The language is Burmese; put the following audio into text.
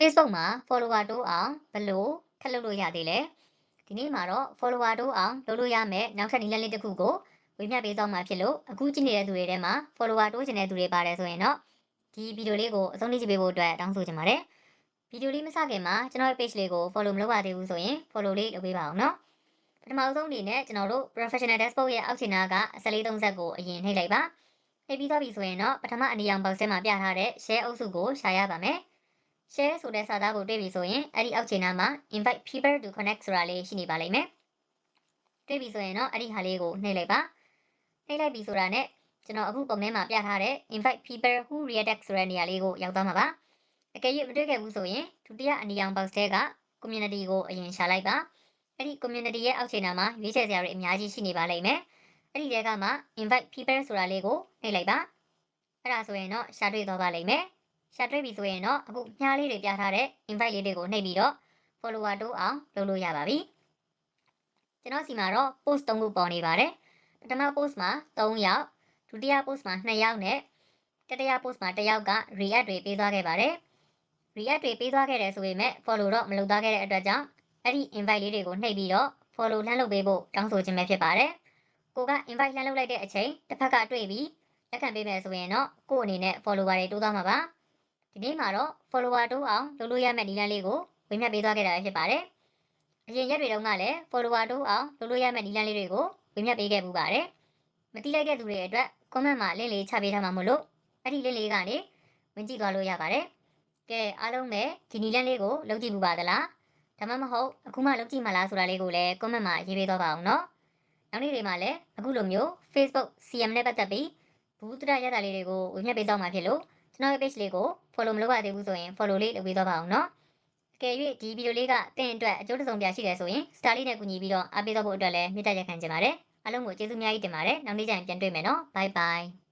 Facebook မှာ follower တိုးအောင်ဘယ်လိုထပ်လုပ်လို့ရသေးလဲဒီနေ့မှာတော့ follower တိုးအောင်လုပ်လို့ရမယ်နောက်ထပ်နည်းလမ်းလေးတစ်ခုကိုဝေမျှပေးသွားမှာဖြစ်လို့အခုကြည့်နေတဲ့သူတွေထဲမှာ follower တိုးချင်တဲ့သူတွေပါတယ်ဆိုရင်တော့ဒီဗီဒီယိုလေးကိုအဆုံးထိကြည့်ပေးဖို့အတွက်တောင်းဆိုချင်ပါတယ်ဗီဒီယိုလေးမစခင်မှာကျွန်တော်ရဲ့ page လေးကို follow မလုပ်ရသေးဘူးဆိုရင် follow လေးလုပ်ပေးပါအောင်နော်ပထမဆုံးအနေနဲ့ကျွန်တော်တို့ professional dashboard ရဲ့အောက်ခြေနာကအစလေးသုံးဆက်ကိုအရင်နှိပ်လိုက်ပါနှိပ်ပြီးသွားပြီဆိုရင်တော့ပထမအနီရောင် box ထဲမှာပြထားတဲ့ share အုပ်စုကိုရှာရပါမယ်share ဆိုတဲ့စာသားကိုတွေ့ပြီဆိုရင်အဲ့ဒီအောက်ခြေနာမှာ invite people to connect ဆိုတာလေးရှိနေပါလိမ့်မယ်တွေ့ပြီဆိုရင်တော့အဲ့ဒီဟာလေးကိုနှိပ်လိုက်ပါနှိပ်လိုက်ပြီဆိုတာနဲ့ကျွန်တော်အခုပုံထဲမှာပြထားတဲ့ invite people who react ဆိုတဲ့နေရာလေးကိုရောက်သွားမှာပါအကယ်၍မတွေ့ခဲ့ဘူးဆိုရင်ဒုတိယအနီရောင် box ထဲက community ကိုအရင်ရှာလိုက်ပါအဲ့ဒီ community ရဲ့အောက်ခြေနာမှာရွေးချယ်စရာတွေအများကြီးရှိနေပါလိမ့်မယ်အဲ့ဒီထဲကမှ invite people ဆိုတာလေးကိုနှိပ်လိုက်ပါအဲ့ဒါဆိုရင်တော့ရှာတွေ့သွားပါလိမ့်မယ်ရှာတွေ့ပြီဆိုရင်တော့အခုမြားလေးတွေပြထားတဲ့ invite လေးတွေကိုနှိပ်ပြီးတော့ follower တိုးအောင်လုပ်လို့ရပါပြီကျွန်တော်စီမှာတော့ post 3ခုပေါ်နေပါတယ်ပထမ post မှာ3ယောက်ဒုတိယ post မှာ2ယောက်နဲ့တတိယ post မှာ1ယောက်က react တွေပေးသွားခဲ့ပါတယ် react တွေပေးသွားခဲ့တယ်ဆိုပေမဲ့ follow တော့မလုပ်သွားခဲ့တဲ့အတွက်ကြောင့်အဲ့ဒီ invite လေးတွေကိုနှိပ်ပြီးတော့ follow လှမ်းလုပ်ပေးဖို့တောင်းဆိုခြင်းပဲဖြစ်ပါတယ်ကိုက invite လှမ်းလုပ်လိုက်တဲ့အချိန်တစ်ဖက်ကတွေ့ပြီးလက်ခံပေးမယ်ဆိုရင်တော့ကို့အနေနဲ့ follower တွေတိုးသွားမှာပါဒီနေ့မှာတော့ follower တိုးအောင်လုပ်လို့ရမယ့်နည်းလမ်းလေးကိုဝေမျှပေးသွားခဲ့တာဖြစ်ပါတယ်အရင်ရက်တွေတုန်းကလည်း follower တိုးအောင်လုပ်လို့ရမယ့်နည်းလမ်းလေးတွေကိုဝေမျှပေးခဲ့ပူပါတယ်မတိလိုက်တဲ့သူတွေအတွက် comment မှာ link လေးချပေးထားမှာမို့လို့အဲ့ဒီ link လေးကနေဝင်ကြည့်သွားလို့ရပါတယ်ကဲအားလုံးပဲဒီနည်းလမ်းလေးကိုလုပ်ကြည့်ပူပါသလားဒါမှမဟုတ်အခုမှလုပ်ကြည့်မှလားဆိုတာလေးကိုလည်း comment မှာရေးပေးသွားပါအောင်နော်နောက်နေ့တွေမှာလည်းအခုလိုမျိုး Facebook CM နဲ့ပတ်သက်ပြီးဘူးတရရတာလေးတွေကိုဝေမျှပေးသွားမှာဖြစ်လို့ကျွန်တော်ရဲ့ page လေးကို follow မလုပ်ရသေးဘူးဆိုရင် follow လေးလုပ်ပေးသွားပါအောင်နော်အကယ်၍ဒီဗီဒီယိုလေးကတင်အတွက်အကျိုးတစုံပြရှိတယ်ဆိုရင် star လေးနဲ့ကူညီပြီးတော့အားပေးသွားဖို့အတွက်လည်းမေတ္တာရက်ခံချင်ပါတယ်အားလုံးကိုကျေးဇူးအများကြီးတင်ပါတယ်နောက်နေ့ကျရင်ပြန်တွေ့မယ်နော် bye bye